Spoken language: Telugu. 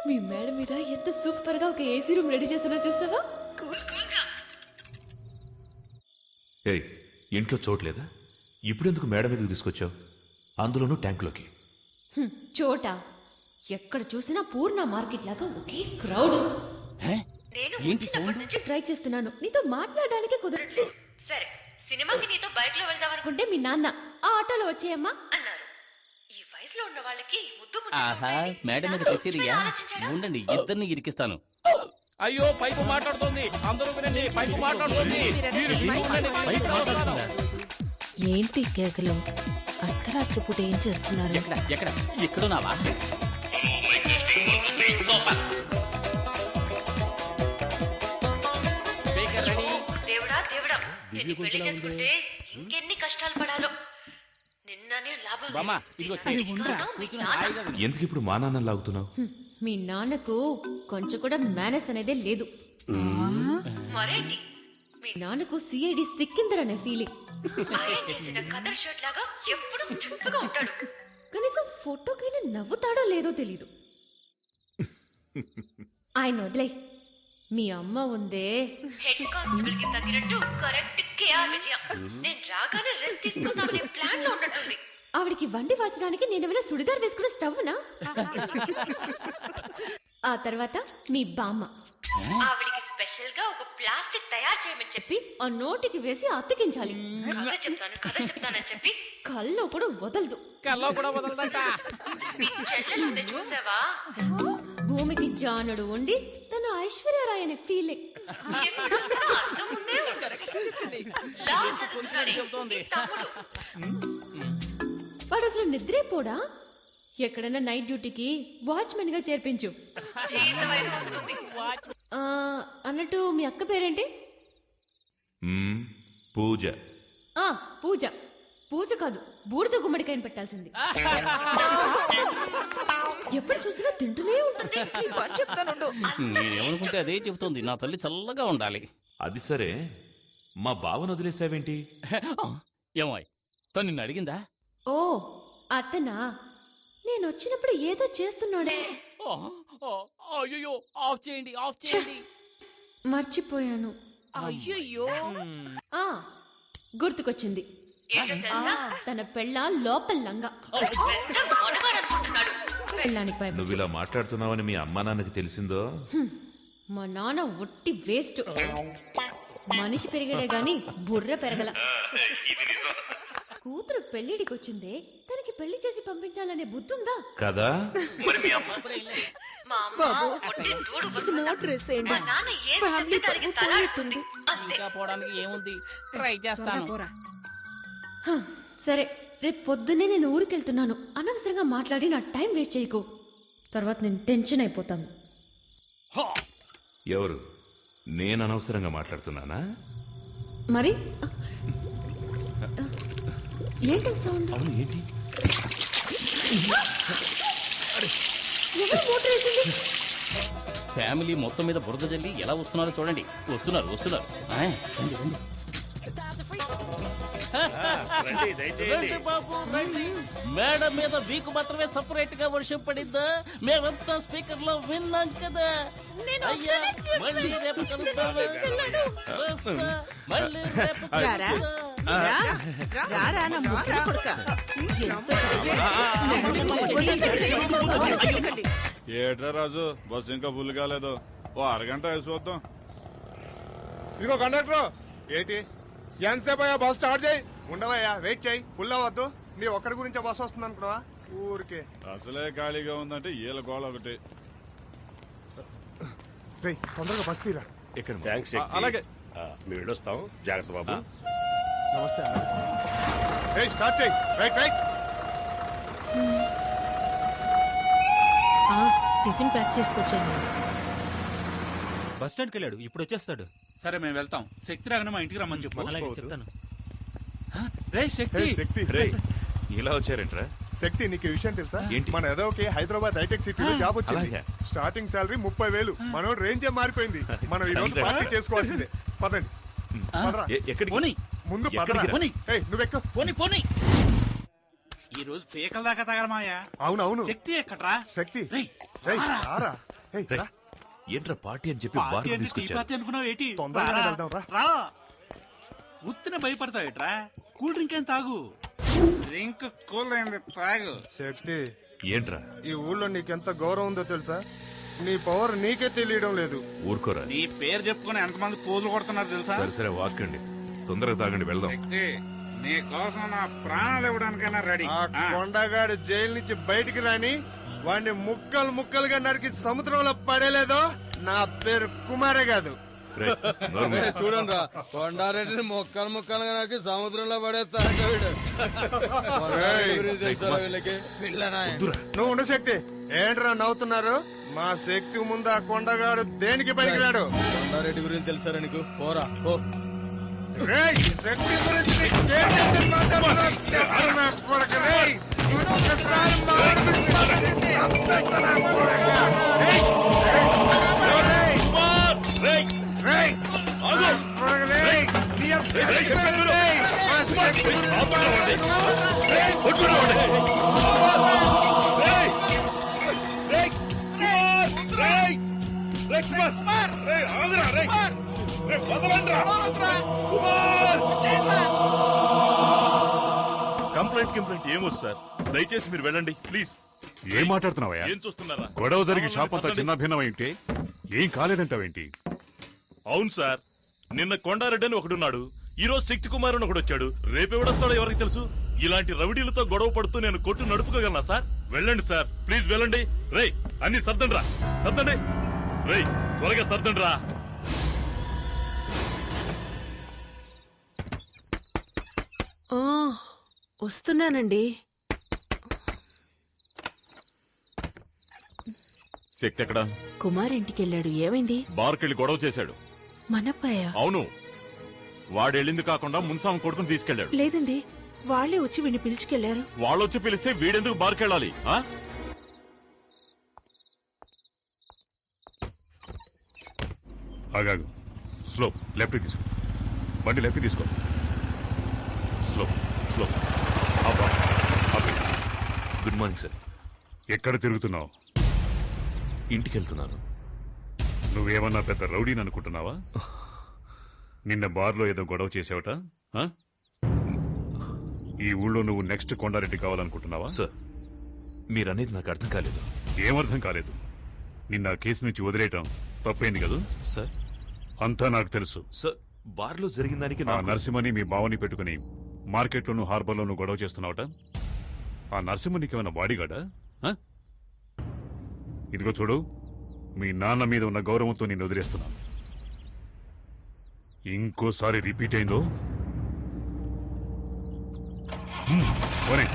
మీ మేడ మీద ఎంత సూపర్ గా ఒక ఏసీ రూమ్ రెడీ చేస్తున్నా చూస్తావా? కూల్ కూల్ గా. ఏయ్, ఇంట్లో చోట్లేదా? ఇప్పుడెందుకు మేడ మీదకి తీసుకొచ్చావు? అందులోనూ ట్యాంకులోకి. చోట ఎక్కడ చూసినా పూర్ణ మార్కెట్ లాగా ఒకే క్రౌడ్. నేను వచ్చినప్పటి నుంచి ట్రై చేస్తున్నాను, నీతో మాట్లాడడానికి కుదరట్లేదు. సరే, సినిమాకి నీతో బైక్ లో వెళ్దాం అనుకుంటే మీ నాన్న ఆ ఆటోలో వచ్చేయమ్మా అన్నారు. ఈ వయసులో ఉన్న వాళ్ళకి ముద్దు మేడం మీద కచేరియా? ఉండండి, ఇద్దరిని ఇరికిస్తాను. అయ్యో, పైపు మాట్లాడుతోంది, అందరూ వినండి, పైపు మాట్లాడుతోంది. ఏంటి కేకలు? అర్ధరాత్రి పూట ఏం చేస్తున్నారు? ఎక్కడ ఎక్కడున్నావా? దేవుడా దేవుడా, నిన్ను పెళ్లి చేసుకుంటే ఇంకెన్ని కష్టాలు పడాలో. నిన్ననే లాభం. ఎందుకు ఇప్పుడు మా నాన్న లాగుతున్నావు? మీ నాన్నకు కొంచెం కూడా మేనస్ అనేదే లేదు. మరేంటి, మీ నాన్నకు సిఐడి సిక్కిందరనే ఫీలింగ్. ఆయన చేసిన కదర్ షర్ట్ లాగా ఎప్పుడు స్టిఫ్ గా ఉంటాడు. కనీసం ఫోటోకైనా నవ్వుతాడో లేదో తెలీదు. ఆయన వదిలే, మీ అమ్మ ఉందే హెడ్ కానిస్టేబుల్ కి తగ్గినట్టు కరెక్ట్ కేఆర్ విజయ. నేను రాగానే రెస్ట్ తీసుకుందామనే ప్లాన్ లో ఉన్నట్టుంది. ఆవిడికి వండి వాచడానికి నేనేమైనా సుడిదార్ వేసుకున్న స్టవ్నా? ఆ తర్వాత మీ బామ్మ ఆవిడికి స్పెషల్ గా ఒక ప్లాస్టిక్ తయారు చేయమని చెప్పి ఆ నోటికి వేసి అతికించాలి. కథ చెప్తానని చెప్పి కల్లో కూడా వదలదు. మీ చెల్లెలుంటే చూసావా, భూమికి జానుడు ఉండి తన ఐశ్వర్యరాయ్ అనే ఫీలింగ్. వాడు అసలు నిద్రే పోడా? ఎక్కడైనా నైట్ డ్యూటీకి వాచ్మెన్ గా చేర్పించు. అన్నట్టు మీ అక్క పేరేంటి? పూజ. పూజ. పూజ కాదు, బూడిద గుమ్మడికాయని పెట్టాల్సింది. ఎప్పుడు చూసినా తింటూనే ఉంటుంది. నేనేమనుకుంటే అదే చెబుతోంది. నా తల్లి చల్లగా ఉండాలి. అది సరే, మా బావను వదిలేసావేంటి? ఏమాయ్, తను నిన్ను అడిగిందా? ఓ అతనా? నేను వచ్చినప్పుడు ఏదో చేస్తున్నాడే. అయ్యో, ఆఫ్ చేయండి, ఆఫ్ చేయండి. మర్చిపోయాను. అయ్యో, గుర్తుకొచ్చింది. తన పెళ్ళ లోపల లంగా. నువ్వు ఇలా మాట్లాడుతున్నావని మీ అమ్మా నాన్నకి తెలిసిందో? మా నాన్న ఒట్టి వేస్ట్. మనిషి పెరిగాడే గాని బుర్ర పెరగల. కూతురు పెళ్లిడికి వచ్చిందే, తనకి పెళ్లి చేసి పంపించాలనే బుద్ధుందా కదా? పోవడానికి ఏముంది, ట్రై చేస్తాను. సరే, రేపు పొద్దున్నే నేను ఊరికెళ్తున్నాను. అనవసరంగా మాట్లాడి నా టైం వేస్ట్ చేయకు, తర్వాత నేను టెన్షన్ అయిపోతాను. ఎవరు? నేను అనవసరంగా మాట్లాడుతున్నానా? మరి ఏంటి సౌండ్? అవును, ఏంటి? ఫ్యామిలీ మొత్తం మీద బురద జల్లి ఎలా వస్తున్నారో చూడండి. వస్తున్నారు. మేడం మీద వీకు మాత్రమే సపరేట్ గా వర్షం పడిందా? మేమంతా స్పీకర్ లో విన్నాం కదా. అయ్యా, మళ్ళీ రేపు కలుద్దామా? మళ్ళీ రేపు ఏట్రా రాజు, బస్సు ఇంకా ఫుల్ కాలేదు. ఓ అరగంట చూద్దాం. ఇదిగో కండక్టర్, ఏంటి ఎంతసేపు అయ్యా? బస్ స్టార్ట్ చేయి. ఉండవయ్యా, వెయిట్ చేయి. ఫుల్ అవ్వద్దు. నీ ఒక్కడి గురించి బస్సు వస్తుంది అనుకున్నావా? ఊరికే అసలే ఖాళీగా ఉందంటే ఈల గోళ ఒకటి. తొందరగా బస్ తీరా. అలాగే మేము వెళ్ళొస్తాం. జాగ్రత్త బాబు. నమస్తే. స్టార్ట్ చేయి. రైట్. టిఫిన్ ప్యాక్ చేసుకొచ్చాను. బస్ స్టాండ్కి వెళ్ళాడు, ఇప్పుడు వచ్చేస్తాడు. సరే, మేము వెళ్తాం. శక్తి రాగానే మా ఇంటికి రమ్మని చెప్పు. అలాగే చెప్తాను. శక్తి ఇలా వచ్చారేంట్రా? శక్తి, నీకు విషయం తెలుసా? ఏంటి? మన ఎదోకి హైదరాబాద్ హైటెక్ సిటీలో జాబ్ వచ్చింది. అలాగే. Starting salary 30,000. మనోడు రేంజే మారిపోయింది. మనం ఈ రోజు పార్టీ చేసుకోవాల్సిందే. పదండి. ఎక్కడికి? ముందు నువ్వెక్కు. పోనీ ఈ రోజు పీకల దాకా తగలమాయా? అవునవును. శక్తి ఎక్కడ్రా? శక్తి రారా. ఏయ్, రేయ్, రా. ఏంట్రా పార్టీ అని చెప్పి బార్కు తీసుకొచ్చారు అనుకున్నావు ఏంటి తొందరగా వెళ్దాం, రా. రా ఉత్తిన భయపడతావేట్రా కూల్ డ్రింక్ ఏం తాగు డ్రింక్ కూల్ అయింది తాగు శక్తి, ఏంట్రా ఈ ఊళ్ళో నీకెంత గౌరవం ఉందో తెలుసా? నీ పవర్ నీకే తెలియడం లేదు. ఊరుకోరా. నీ పేరు చెప్పుకుని ఎంతమంది పోజులు కొడుతున్నారు తెలుసా సరే సరే వాక్కండి, తొందరగా తాగండి, వెళ్దాం. శక్తి నీ కోసం నా ప్రాణాలు ఇవ్వడానికైనా రెడీ ఆ కొండగాడు జైలు నుంచి బయటికి రాని వాడిని ముక్కలు ముక్కలుగా నరికి సముద్రంలో పడేలేదో నా పేరు కుమారే కాదు. రేయ్, నోరు మూయి. చూడండి రా కొండారెడ్డిని మొక్కలు ముక్కలుగా నాకు సముద్రంలో పడేస్తాడు వీడు. కొండారెడ్డి గురించి తెలుసా వీళ్ళకి? వద్దురా. నువ్వు ఉండు శక్తి. ఏంట్రా నవ్వుతున్నారు? మా శక్తి ముందు ఆ కొండగాడు దేనికి పనికిరాడు. కొండారెడ్డి గురించి తెలుసారా నీకు? పోరా ఓ రేయ్, శక్తి గురించి నీకేం తెలుసు మాట్లాడుతున్నావు? చెప్పు నా కొడుకు, రేయ్. ఒక్కసారి మాట్లాడుతుంటే చంపేస్తా నా కొడుకు. రేయ్, రేయ్, రేయ్, నా కొడుకు, రేయ్. నీ అబ్బ- రేయ్, మా శక్తి కంప్లైంట్ ఏమొచ్చు సార్, దయచేసి మీరు వెళ్ళండి ప్లీజ్. ఏం మాట్లాడుతున్నావయ్యా? ఏం చూస్తున్నారా? గొడవ జరిగి షాప్ అంతా చిన్న భిన్నమైంటే ఏం కాలేదంటావేంటి? అవును సార్, నిన్న కొండారెడ్డి అని ఒకడున్నాడు, ఈ రోజు శక్తి కుమార్ అని ఒకడు వచ్చాడు, రేపెవడొస్తాడో ఎవరికి తెలుసు. ఇలాంటి రౌడీలతో గొడవ పడుతూ నేను కొట్టు నడుపుకోగలనా సార్? వెళ్ళండి సార్ ప్లీజ్, వెళ్ళండి. రేయ్, అన్ని సర్దండి రా, సర్దండి. రేయ్, త్వరగా సర్దండి రా. ఆ, వస్తున్నానండి. శక్తి ఎక్కడ? కుమార్ ఇంటికి వెళ్ళాడు. ఏమైంది? బార్కెళ్ళి గొడవ చేశాడు. మనప్పయ్య? అవును, వాడెళ్ళింది కాకుండా మున్సాం కొడుకుని తీసుకెళ్లాడు. లేదండి, వాళ్ళే వచ్చి వీడిని పిలుచుకెళ్లారు. వాళ్ళొచ్చి పిలిస్తే వీడెందుకు బార్కెళ్ళాలి? ఆ? ఆగాగు, స్లో, లెఫ్ట్ తీసుకో, బండి లెఫ్ట్ తీసుకో, slow slow. Good morning sir. ఎక్కడ తిరుగుతున్నావు? ఇంటికి వెళ్తున్నాను. నువ్వేమన్నా పెద్ద రౌడీని అనుకుంటున్నావా? నిన్న బార్లో ఏదో గొడవ చేసావట? ఆ? ఈ ఊళ్ళో నువ్వు నెక్స్ట్ కొండారెడ్డి కావాలనుకుంటున్నావా? సార్, మీరనేది నాకు అర్థం కాలేదు. ఏమర్థం కాలేదు? నిన్న ఆ కేసు నుంచి వదిలేయటం తప్పైంది కదా? సార్, అంతా నాకు తెలుసు. సార్, బార్లో జరిగిన దానికి ఆ నరసింహని మీ బావని పెట్టుకుని మార్కెట్లోను హార్బర్లోను గొడవ చేస్తున్నావట? ఆ నరసింహ నీకేమైనా బాడీగాడా? ఆ? ఇదిగో చూడు, మీ నాన్న మీద ఉన్న గౌరవంతో నేను వదిలేస్తున్నాను. ఇంకోసారి రిపీట్ అయిందో పోనీ